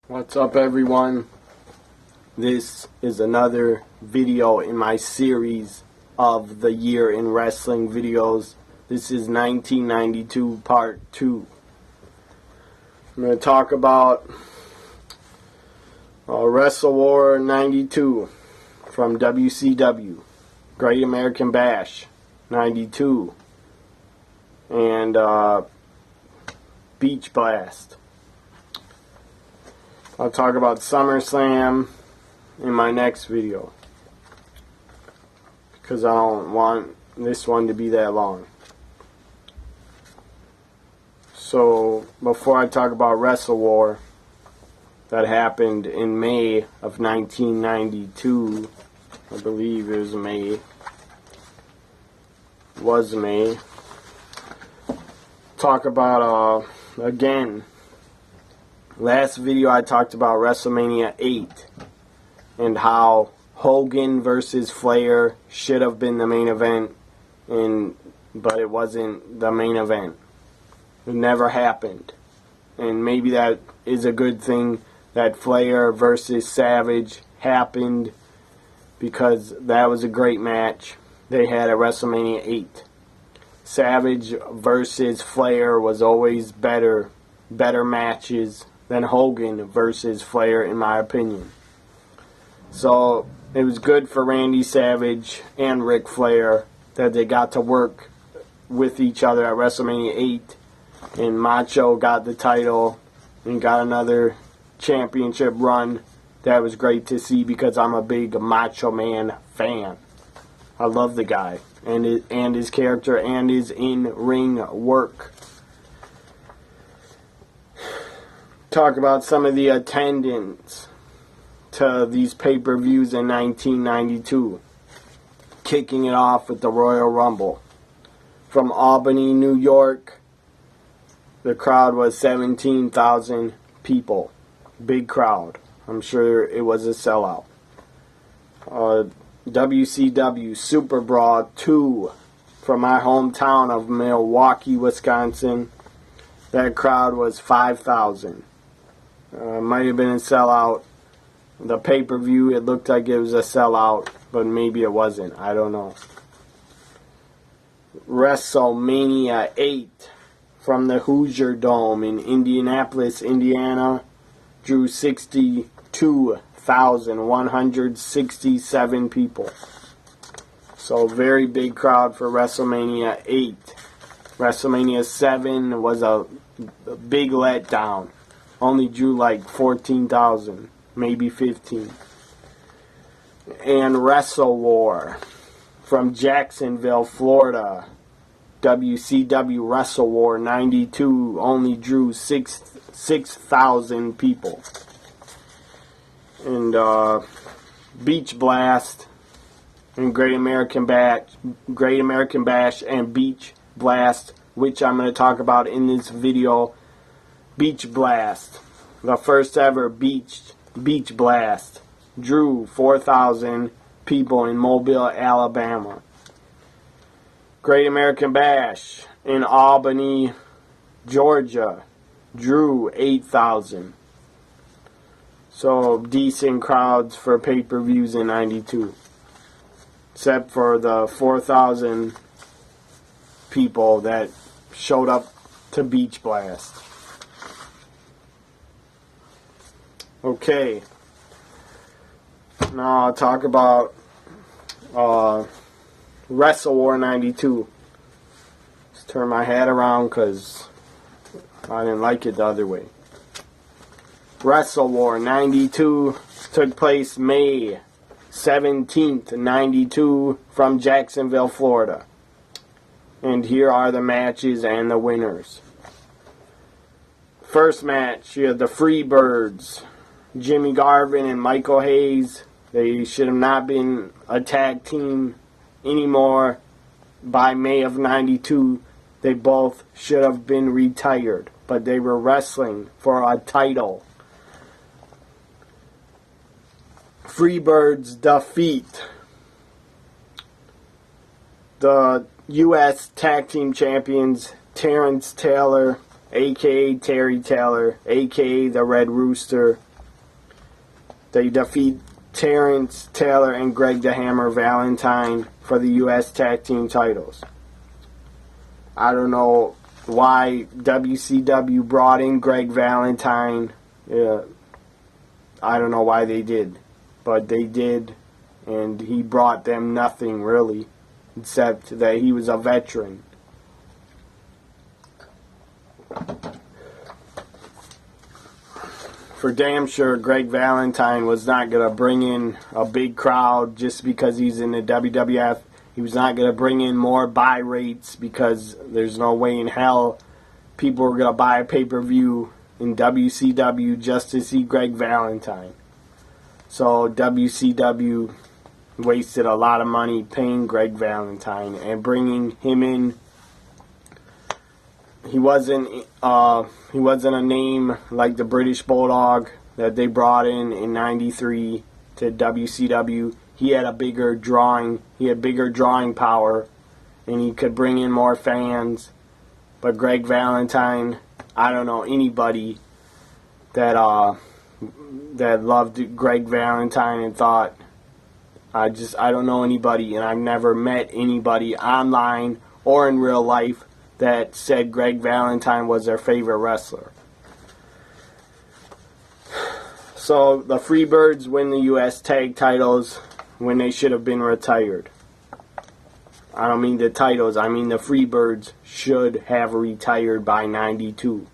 What's up, everyone? This is another video in my series of the year in wrestling videos. This is 1992 part 2. I'm going to talk about Wrestle War 92 from WCW, Great American Bash 92, and Beach Blast. I'll talk about SummerSlam in my next video, because I don't want this one to be that long. So before I talk about Wrestle War that happened in May of 1992, I believe it was May, talk about again, last video I talked about WrestleMania 8 and how Hogan versus Flair should have been the main event, but it wasn't the main event. It never happened. And maybe that is a good thing that Flair versus Savage happened, because that was a great match they had at WrestleMania 8. Savage versus Flair was always better matches than Hogan versus Flair, in my opinion. So it was good for Randy Savage and Ric Flair that they got to work with each other at WrestleMania 8, and Macho got the title and got another championship run. That was great to see, because I'm a big Macho Man fan. I love the guy and his character and his in-ring work. Talk about some of the attendance to these pay-per-views in 1992. Kicking it off with the Royal Rumble. From Albany, New York, the crowd was 17,000 people. Big crowd. I'm sure it was a sellout. WCW Super Brawl 2 from my hometown of Milwaukee, Wisconsin. That crowd was 5,000. Might have been a sellout. The pay-per-view, it looked like it was a sellout, but maybe it wasn't. I don't know. WrestleMania 8 from the Hoosier Dome in Indianapolis, Indiana, drew 62,167 people. So very big crowd for WrestleMania 8. WrestleMania 7 was a big letdown. Only drew like 14,000, maybe 15. And Wrestle War from Jacksonville, Florida. WCW Wrestle War 92 only drew 6,000 people. And Beach Blast and Great American Bash and Beach Blast, which I'm going to talk about in this video. Beach Blast, the first ever Beach Blast, drew 4,000 people in Mobile, Alabama. Great American Bash in Albany, Georgia, drew 8,000. So decent crowds for pay-per-views in 92. Except for the 4,000 people that showed up to Beach Blast. Okay. Now I'll talk about Wrestle War 92. Just turn my hat around because I didn't like it the other way. Wrestle War 92 took place May 17th, 92 from Jacksonville, Florida. And here are the matches and the winners. First match, you have the Freebirds, Jimmy Garvin and Michael Hayes. They should have not been a tag team anymore by May of 92. They both should have been retired, but they were wrestling for a title. Freebirds defeat the U.S. Tag Team Champions Terrence Taylor, a.k.a. Terry Taylor, a.k.a. the Red Rooster, They defeat Terrence Taylor and Greg the Hammer Valentine for the U.S. Tag Team titles. I don't know why WCW brought in Greg Valentine. I don't know why they did, but they did, and he brought them nothing really, except that he was a veteran. For damn sure, Greg Valentine was not going to bring in a big crowd just because he's in the WWF. He was not going to bring in more buy rates because there's no way in hell people were going to buy a pay-per-view in WCW just to see Greg Valentine. So WCW wasted a lot of money paying Greg Valentine and bringing him in. He wasn't a name like the British Bulldog that they brought in '93 to WCW. He had bigger drawing power, and he could bring in more fans. But Greg Valentine, I don't know anybody that loved Greg Valentine and thought, I don't know anybody, and I've never met anybody online or in real life that said Greg Valentine was their favorite wrestler. So the Freebirds win the U.S. tag titles when they should have been retired. I don't mean the titles, I mean the Freebirds should have retired by '92.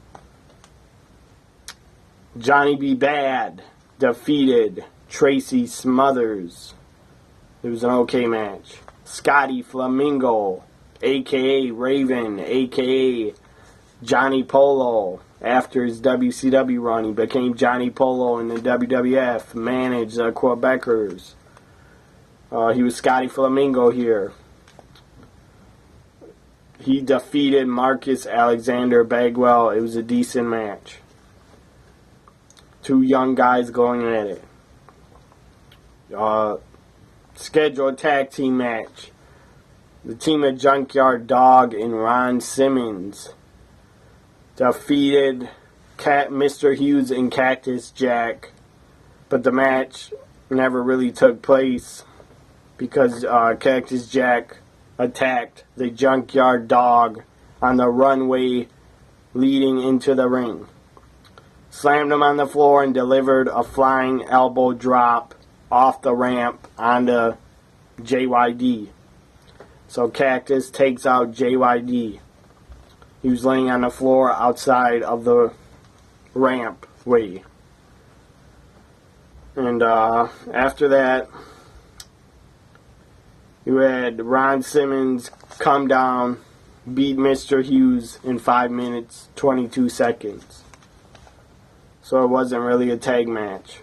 Johnny B. Bad defeated Tracy Smothers. It was an okay match. Scotty Flamingo, a.k.a. Raven, a.k.a. Johnny Polo. After his WCW run, he became Johnny Polo in the WWF, managed the Quebecers. He was Scotty Flamingo here. He defeated Marcus Alexander Bagwell. It was a decent match. Two young guys going at it. Scheduled tag team match. The team of Junkyard Dog and Ron Simmons defeated Mr. Hughes and Cactus Jack, but the match never really took place because Cactus Jack attacked the Junkyard Dog on the runway leading into the ring, slammed him on the floor, and delivered a flying elbow drop off the ramp onto JYD. So Cactus takes out JYD. He was laying on the floor outside of the ramp way. And after that, you had Ron Simmons come down, beat Mr. Hughes in 5 minutes, 22 seconds. So it wasn't really a tag match.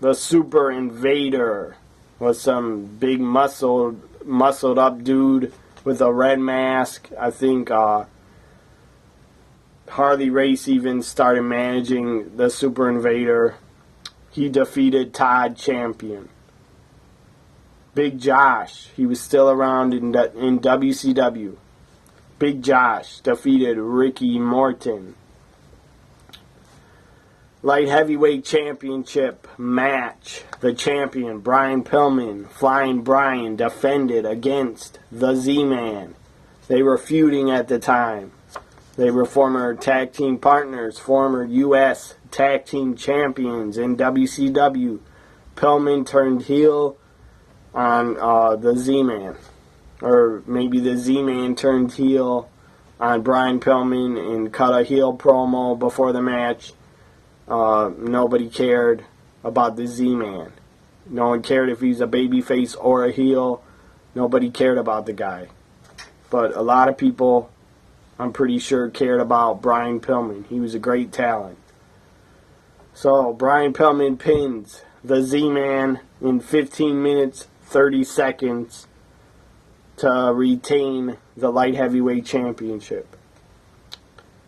The Super Invader was some big muscled up dude with a red mask. I think Harley Race even started managing the Super Invader. He defeated Todd Champion. Big Josh, he was still around in WCW. Big Josh defeated Ricky Morton. Light Heavyweight Championship match. The champion, Brian Pillman, Flying Brian, defended against the Z-Man. They were feuding at the time. They were former tag team partners, former U.S. tag team champions in WCW. Pillman turned heel on the Z-Man. Or maybe the Z-Man turned heel on Brian Pillman and cut a heel promo before the match. Nobody cared about the Z-Man. No one cared if he's a babyface or a heel. Nobody cared about the guy. But a lot of people, I'm pretty sure, cared about Brian Pillman. He was a great talent. So, Brian Pillman pins the Z-Man in 15 minutes, 30 seconds to retain the Light Heavyweight Championship.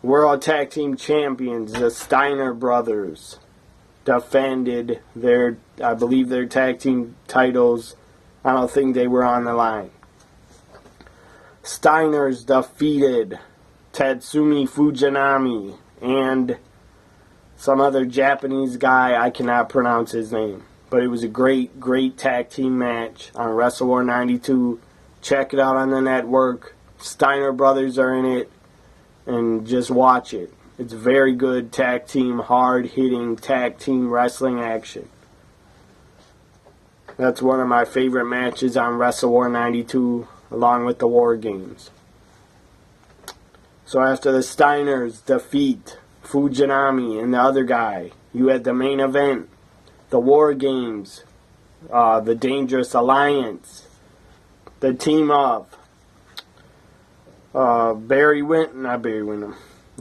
World Tag Team Champions, the Steiner Brothers, defended their tag team titles. I don't think they were on the line. Steiners defeated Tatsumi Fujinami and some other Japanese guy. I cannot pronounce his name. But it was a great, great tag team match on Wrestle War 92. Check it out on the network. Steiner brothers are in it. And just watch it. It's very good tag team, hard-hitting tag team wrestling action. That's one of my favorite matches on Wrestle War 92, along with the War Games. So after the Steiners defeat Fujinami and the other guy, you had the main event, the War Games, the Dangerous Alliance, the team of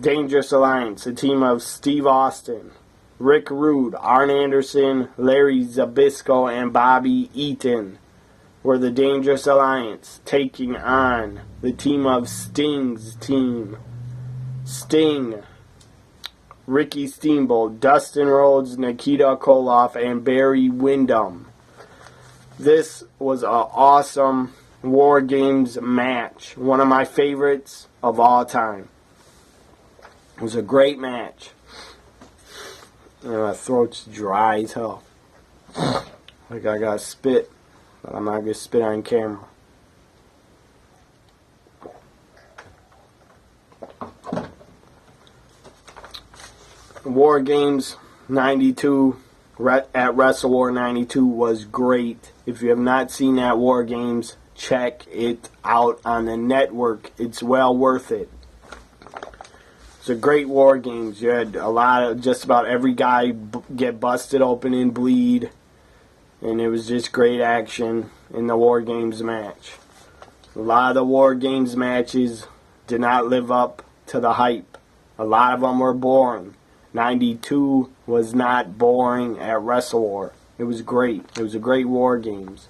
Dangerous Alliance, the team of Steve Austin, Rick Rude, Arn Anderson, Larry Zbyszko, and Bobby Eaton were the Dangerous Alliance, taking on the team of Sting's team. Sting, Ricky Steamboat, Dustin Rhodes, Nikita Koloff, and Barry Windham. This was an awesome War Games match. One of my favorites of all time. It was a great match. And my throat's dry as hell. Like I got spit. But I'm not going to spit on camera. War Games 92 at Wrestle War 92 was great. If you have not seen that War Games, check it out on the network. It's well worth it. It's a great War Games. You had a lot of, just about every guy get busted open and bleed. And it was just great action in the War Games match. A lot of the War Games matches did not live up to the hype. A lot of them were boring. 92 was not boring at Wrestle War. It was great. It was a great War Games.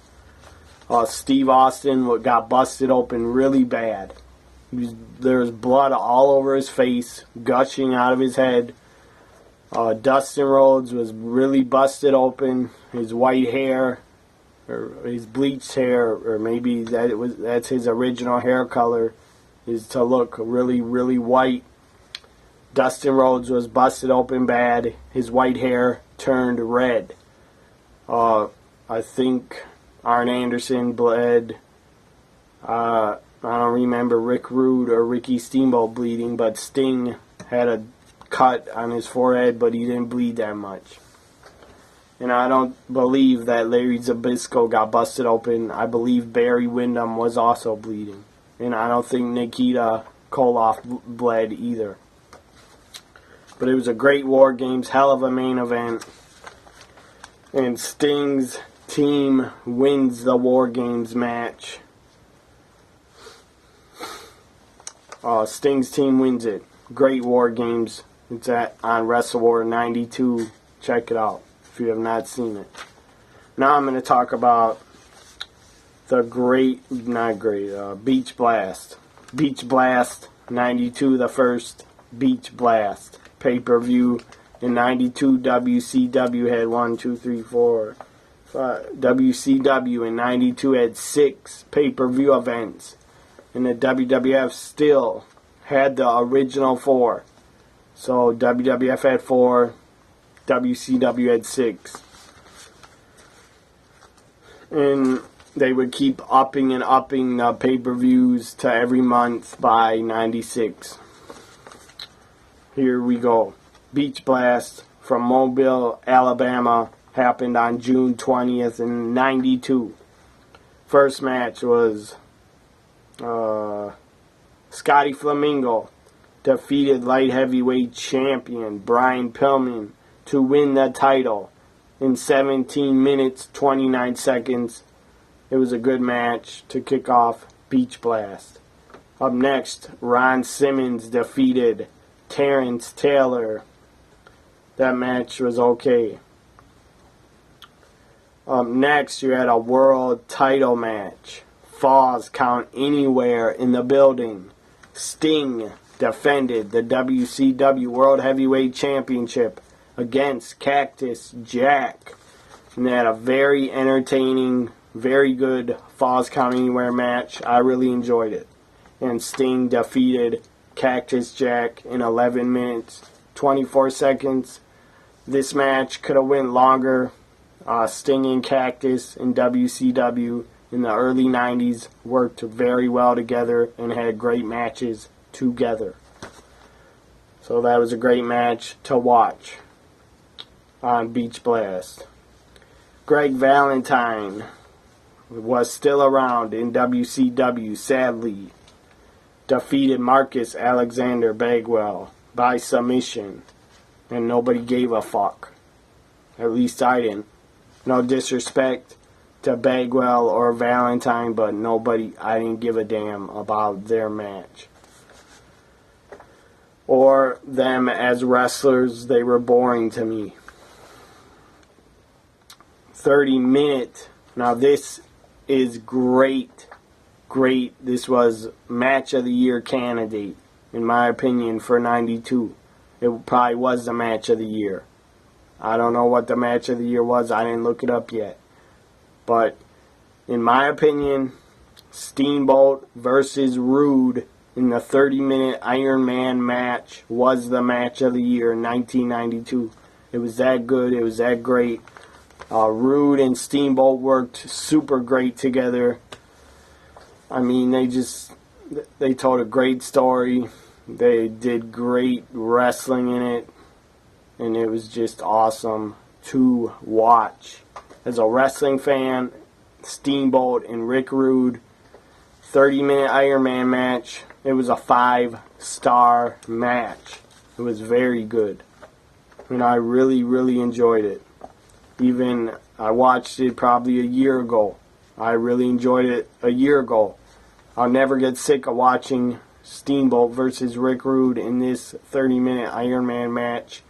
Steve Austin got busted open really bad. There was blood all over his face, gushing out of his head. Dustin Rhodes was really busted open. His white hair, or his bleached hair, or maybe that's his original hair color, is to look really, really white. Dustin Rhodes was busted open bad. His white hair turned red. I think Arn Anderson bled. I don't remember Rick Rude or Ricky Steamboat bleeding, but Sting had a cut on his forehead, but he didn't bleed that much. And I don't believe that Larry Zbyszko got busted open. I believe Barry Windham was also bleeding. And I don't think Nikita Koloff bled either. But it was a great War Games, hell of a main event. And Sting's team wins the War Games match. Sting's team wins it. Great War Games. It's on Wrestle War 92. Check it out if you have not seen it. Now I'm going to talk about the Beach Blast. Beach Blast 92, the first Beach Blast pay-per-view. In 92, WCW had 1, 2, 3, 4, 5. WCW in 92 had 6 pay-per-view events. And the WWF still had the original 4. So WWF had 4, WCW had 6. And they would keep upping and upping the pay-per-views to every month by 96. Here we go. Beach Blast from Mobile, Alabama happened on June 20th in 92. First match was Scotty Flamingo defeated light heavyweight champion Brian Pillman to win the title in 17 minutes 29 seconds. It was a good match to kick off Beach Blast. Up next, Ron Simmons defeated Terrence Taylor. That match was okay. Up next, you had a world title match. Falls count anywhere in the building. Sting defended the WCW World Heavyweight Championship against Cactus Jack. And they had a very entertaining, very good Falls Count Anywhere match. I really enjoyed it. And Sting defeated Cactus Jack in 11 minutes, 24 seconds. This match could have went longer. Sting and Cactus in WCW in the early 90s worked very well together and had great matches together. So that was a great match to watch on Beach Blast. Greg Valentine was still around in WCW, sadly. Defeated Marcus Alexander Bagwell by submission. And nobody gave a fuck. At least I didn't. No disrespect to Bagwell or Valentine, but I didn't give a damn about their match. Or them as wrestlers, they were boring to me. 30-minute. Now this is great. Great. This was Match of the Year candidate, in my opinion, for 92. It probably was the Match of the Year. I don't know what the Match of the Year was. I didn't look it up yet. But in my opinion, Steamboat versus Rude in the 30-minute Iron Man match was the Match of the Year in 1992. It was that good. It was that great. Rude and Steamboat worked super great together. I mean, they told a great story. They did great wrestling in it. And it was just awesome to watch. As a wrestling fan, Steamboat and Rick Rude, 30-minute Iron Man match. It was a 5-star match. It was very good. And I really, really enjoyed it. Even, I watched it probably a year ago. I really enjoyed it a year ago. I'll never get sick of watching Steamboat versus Rick Rude in this 30-minute Iron Man match.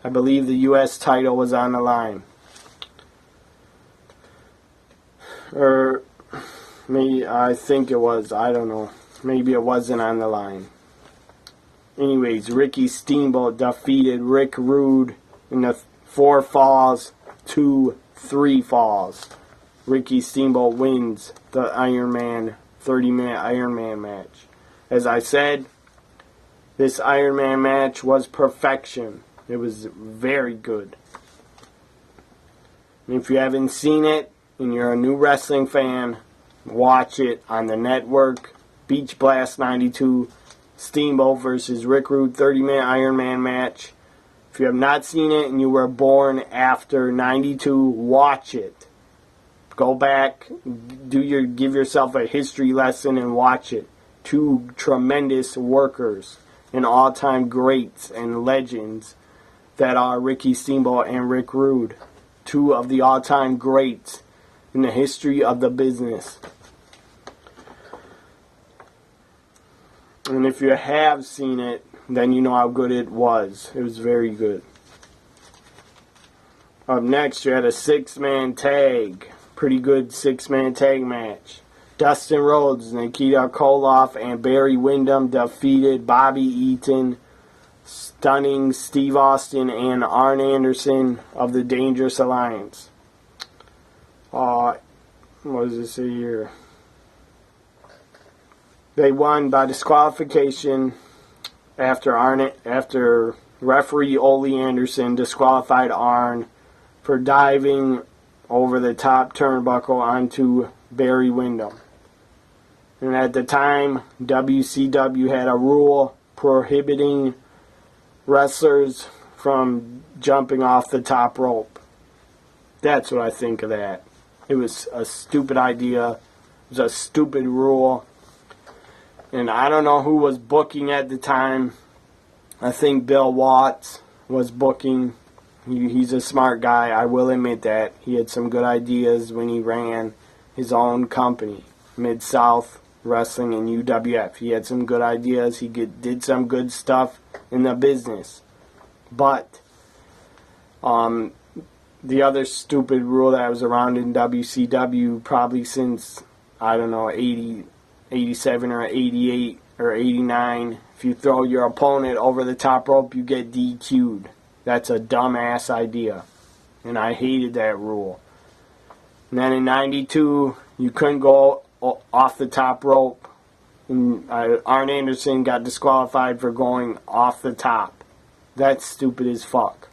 I believe the U.S. title was on the line. Or maybe, I think it was. I don't know. Maybe it wasn't on the line. Anyways, Ricky Steamboat defeated Rick Rude in the 4 falls to 3 falls. Ricky Steamboat wins the Iron Man 30-minute Iron Man match. As I said, this Iron Man match was perfection. It was very good. And if you haven't seen it and you're a new wrestling fan, watch it on the network. Beach Blast 92, Steamboat versus Rick Rude 30-minute Iron Man match. If you have not seen it and you were born after 92, watch it. Go back, give yourself a history lesson and watch it. 2 tremendous workers and all-time greats and legends that are Ricky Steamboat and Rick Rude. 2 of the all-time greats in the history of the business. And if you have seen it, then you know how good it was. It was very good. Up next, you had a 6-man tag. Pretty good 6-man tag match. Dustin Rhodes, Nikita Koloff, and Barry Windham defeated Bobby Eaton, Stunning Steve Austin, and Arn Anderson of the Dangerous Alliance. What does it say here? They won by disqualification after referee Ole Anderson disqualified Arn for diving over the top turnbuckle onto Barry Windham. And at the time, WCW had a rule prohibiting wrestlers from jumping off the top rope. That's what I think of that. It was a stupid idea. It was a stupid rule. And I don't know who was booking at the time. I think Bill Watts was booking. He's a smart guy, I will admit that. He had some good ideas when he ran his own company, Mid-South Wrestling and UWF. He had some good ideas. He did some good stuff in the business. But the other stupid rule that was around in WCW probably since, I don't know, 87 or 88 or 89, if you throw your opponent over the top rope, you get DQ'd. That's a dumbass idea. And I hated that rule. And then in 92, you couldn't go off the top rope. And Arn Anderson got disqualified for going off the top. That's stupid as fuck.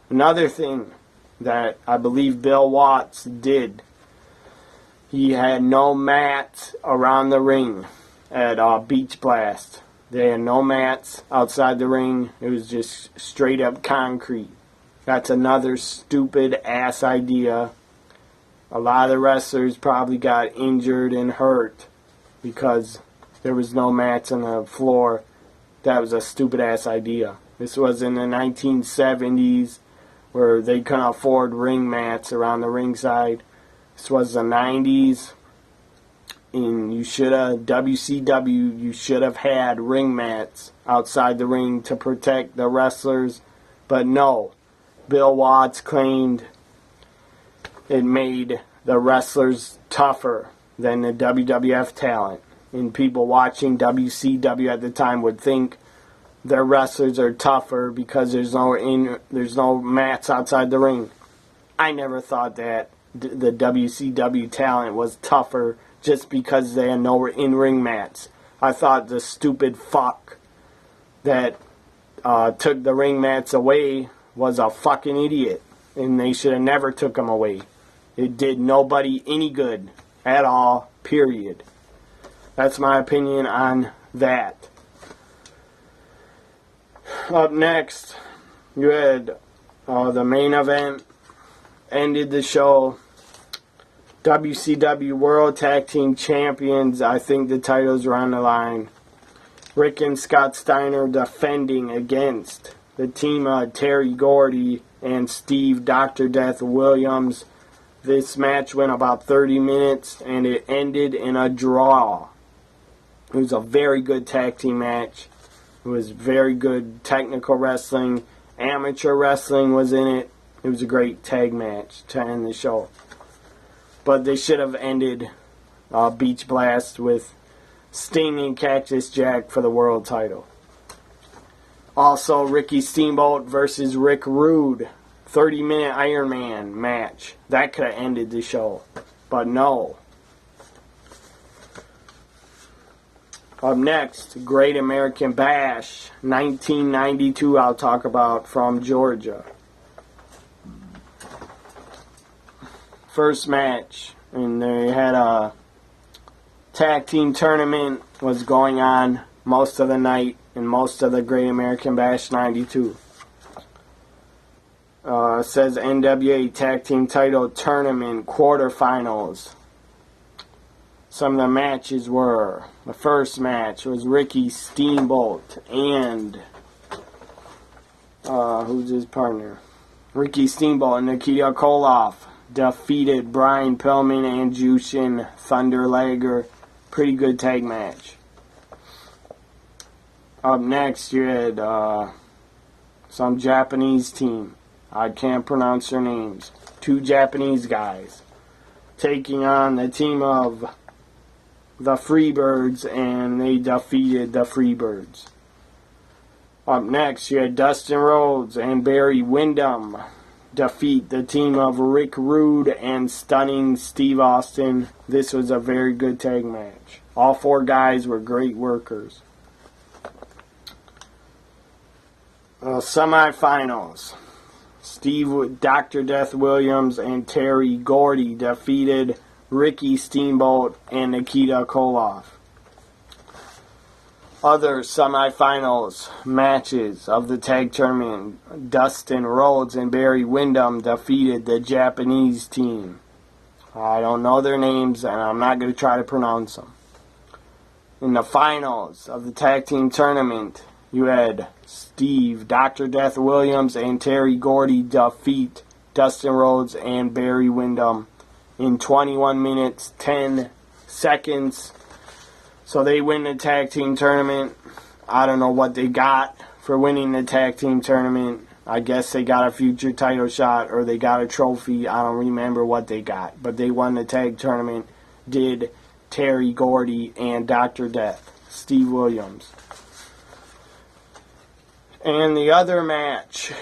Another thing that I believe Bill Watts did, he had no mats around the ring at Beach Blast. They had no mats outside the ring. It was just straight up concrete. That's another stupid ass idea. A lot of the wrestlers probably got injured and hurt because there was no mats on the floor. That was a stupid ass idea. This was in the 1970s where they couldn't afford ring mats around the ringside. This was the 90s. And WCW, you should have had ring mats outside the ring to protect the wrestlers. But no, Bill Watts claimed it made the wrestlers tougher than the WWF talent. And people watching WCW at the time would think their wrestlers are tougher because there's no mats outside the ring. I never thought that the WCW talent was tougher just because they had no in-ring mats. I thought the stupid fuck that took the ring mats away was a fucking idiot, and they should have never took them away. It did nobody any good at all, period. That's my opinion on that. Up next, you had the main event, ended the show. WCW World Tag Team Champions, I think the titles are on the line. Rick and Scott Steiner defending against the team of Terry Gordy and Steve Dr. Death Williams. This match went about 30 minutes and it ended in a draw. It was a very good tag team match. It was very good technical wrestling. Amateur wrestling was in it. It was a great tag match to end the show. But they should have ended Beach Blast with Sting and Cactus Jack for the world title. Also, Ricky Steamboat versus Rick Rude. 30-minute Iron Man match. That could have ended the show. But no. Up next, Great American Bash. 1992 I'll talk about from Georgia. First match, and they had a tag team tournament was going on most of the night and most of the Great American Bash 92. It says NWA Tag Team Title Tournament Quarterfinals. Some of the matches were, the first match was Ricky Steamboat and who's his partner? Ricky Steamboat and Nikita Koloff defeated Brian Pillman and Jushin Thunder Liger. Pretty good tag match. Up next, you had some Japanese team. I can't pronounce their names. Two Japanese guys taking on the team of the Freebirds, and they defeated the Freebirds. Up next, you had Dustin Rhodes and Barry Windham defeat the team of Rick Rude and Stunning Steve Austin. This was a very good tag match. All four guys were great workers. Semifinals. Steve Dr. Death Williams and Terry Gordy defeated Ricky Steamboat and Nikita Koloff. Other semifinals matches of the tag tournament, Dustin Rhodes and Barry Windham defeated the Japanese team. I don't know their names, and I'm not going to try to pronounce them. In the finals of the tag team tournament, you had Steve Dr. Death Williams and Terry Gordy defeat Dustin Rhodes and Barry Windham in 21 minutes, 10 seconds. So they win the tag team tournament. I don't know what they got for winning the tag team tournament. I guess they got a future title shot or they got a trophy. I don't remember what they got. But they won the tag tournament. Did Terry Gordy and Dr. Death, Steve Williams. And the other match,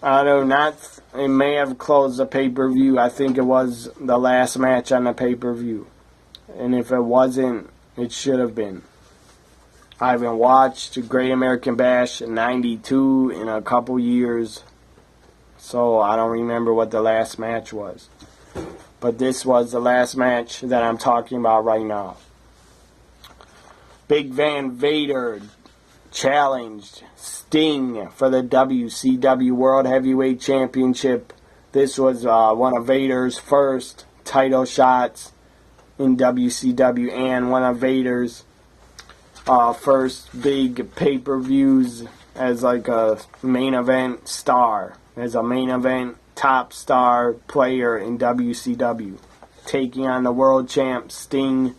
it may have closed the pay-per-view. I think it was the last match on the pay-per-view. And if it wasn't, it should have been. I haven't watched Great American Bash in 92 in a couple years. so I don't remember what the last match was. But this was the last match that I'm talking about right now. Big Van Vader challenged Sting for the WCW World Heavyweight Championship. This was one of Vader's first title shots in WCW and one of Vader's first big pay-per-views as like a main event star, as a main event top star player in WCW, taking on the world champ Sting.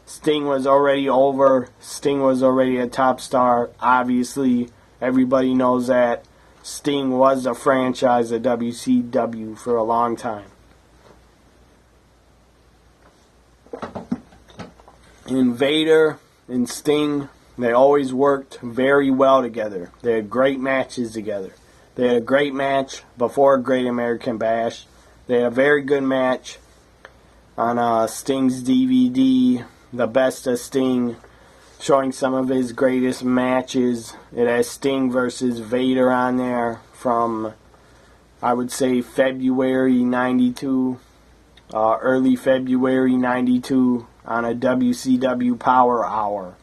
Sting was already over. Sting was already a top star. Obviously, everybody knows that. Sting was a franchise at WCW for a long time. And Vader and Sting, they always worked very well together. They had great matches together. They had a great match before Great American Bash. They had a very good match on Sting's DVD, The Best of Sting, showing some of his greatest matches. It has Sting versus Vader on there from, I would say, February 92, early February 92 on a WCW Power Hour.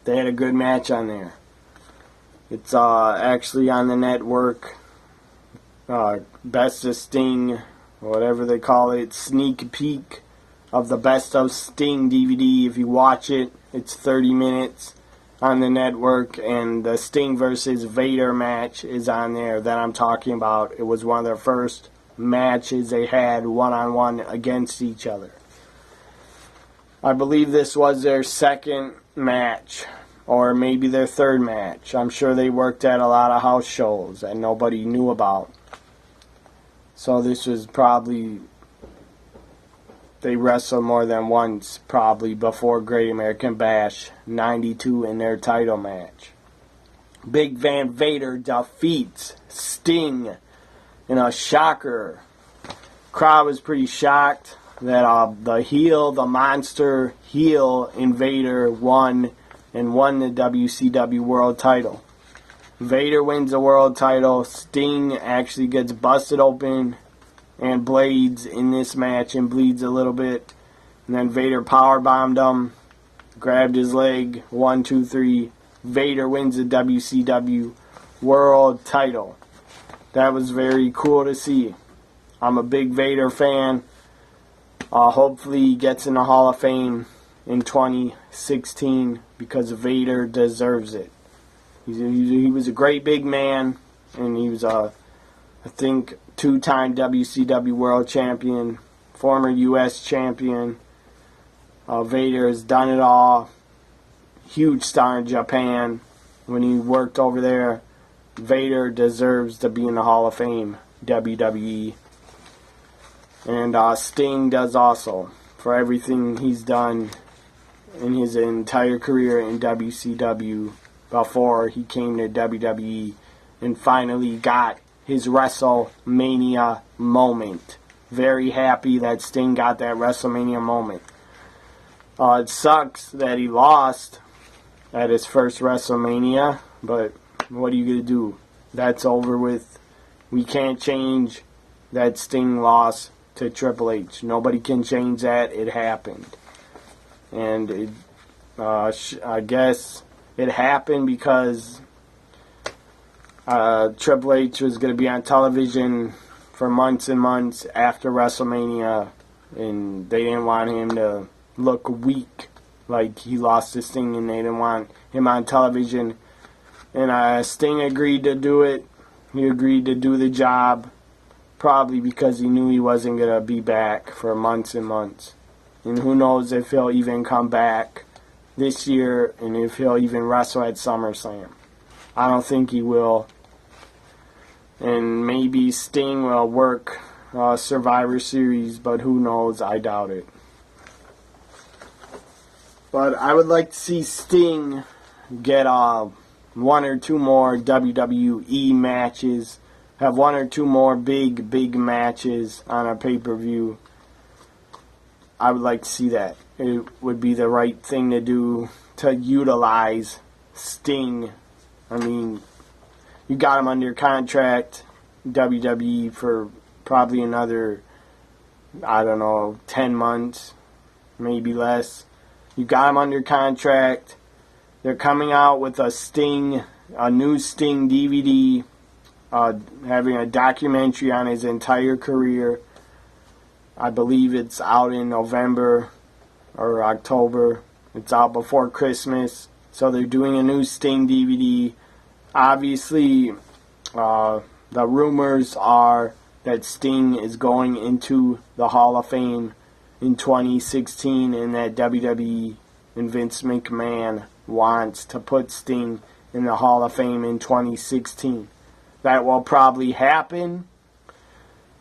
They had a good match on there. It's actually on the network. Best of Sting, whatever they call it, sneak peek of the Best of Sting DVD. If you watch it, it's 30 minutes on the network, and the Sting versus Vader match is on there that I'm talking about. It was one of their first matches they had one-on-one against each other. I believe this was their second match, or maybe their third match. I'm sure they worked at a lot of house shows that nobody knew about. So this was probably, they wrestled more than once, probably before Great American Bash 92 in their title match. Big Van Vader defeats Sting in a shocker. Crowd was pretty shocked that the monster heel Vader won the WCW World title. Vader wins the world title. Sting actually gets busted open and blades in this match and bleeds a little bit. And then Vader powerbombed him, grabbed his leg, 1, 2, 3. Vader wins the WCW World title. That was very cool to see. I'm a big Vader fan. Hopefully he gets in the Hall of Fame in 2016 because Vader deserves it. He was a great big man, and he was I think, 2-time WCW World Champion, former U.S. Champion. Vader has done it all. Huge star in Japan when he worked over there. Vader deserves to be in the Hall of Fame, WWE. And Sting does also, for everything he's done in his entire career in WCW before he came to WWE and finally got his WrestleMania moment. Very happy that Sting got that WrestleMania moment. It sucks that he lost at his first WrestleMania, but what are you going to do? That's over with. We can't change that Sting loss to Triple H. Nobody can change that. It happened. And I guess it happened because Triple H was going to be on television for months and months after WrestleMania, and they didn't want him to look weak, like he lost his Sting, and they didn't want him on television. And Sting agreed to do it. He agreed to do the job, probably because he knew he wasn't going to be back for months and months. And who knows if he'll even come back this year and if he'll even wrestle at SummerSlam. I don't think he will. And maybe Sting will work Survivor Series, but who knows? I doubt it. But I would like to see Sting get 1 or 2 more WWE matches, have 1 or 2 more big matches on a pay-per-view. I would like to see that. It would be the right thing to do to utilize Sting. I mean, you got him under contract. WWE for probably another, I don't know, 10 months, maybe less. You got him under contract. They're coming out with a new Sting DVD, having a documentary on his entire career. I believe it's out in November or October. It's out before Christmas. So they're doing a new Sting DVD. Obviously, the rumors are that Sting is going into the Hall of Fame in 2016, and that WWE and Vince McMahon wants to put Sting in the Hall of Fame in 2016. That will probably happen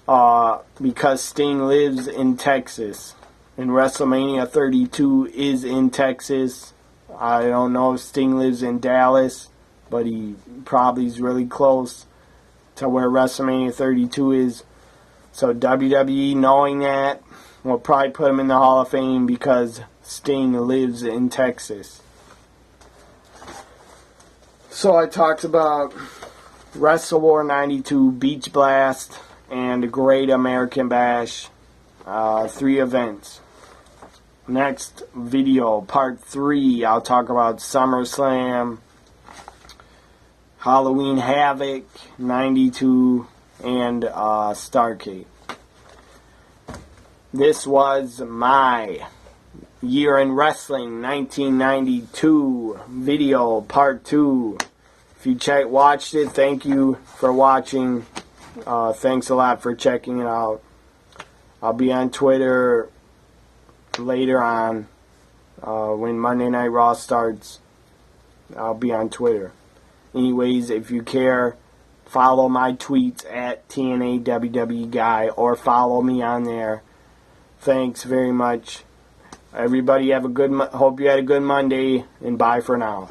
because Sting lives in Texas, and WrestleMania 32 is in Texas. I don't know if Sting lives in Dallas, but he probably is really close to where WrestleMania 32 is. So WWE, knowing that, will probably put him in the Hall of Fame because Sting lives in Texas. So I talked about Wrestle War 92, Beach Blast, and Great American Bash. 3 events. Next video, part 3, I'll talk about SummerSlam, Halloween Havoc 92, and Starrcade. This was my Year in Wrestling 1992 video, part 2. If you watched it, thank you for watching. Thanks a lot for checking it out. I'll be on Twitter later on when Monday Night Raw starts. I'll be on Twitter. Anyways, if you care, follow my tweets at TNAWW Guy or follow me on there. Thanks very much. Everybody have a good. Hope you had a good Monday, and bye for now.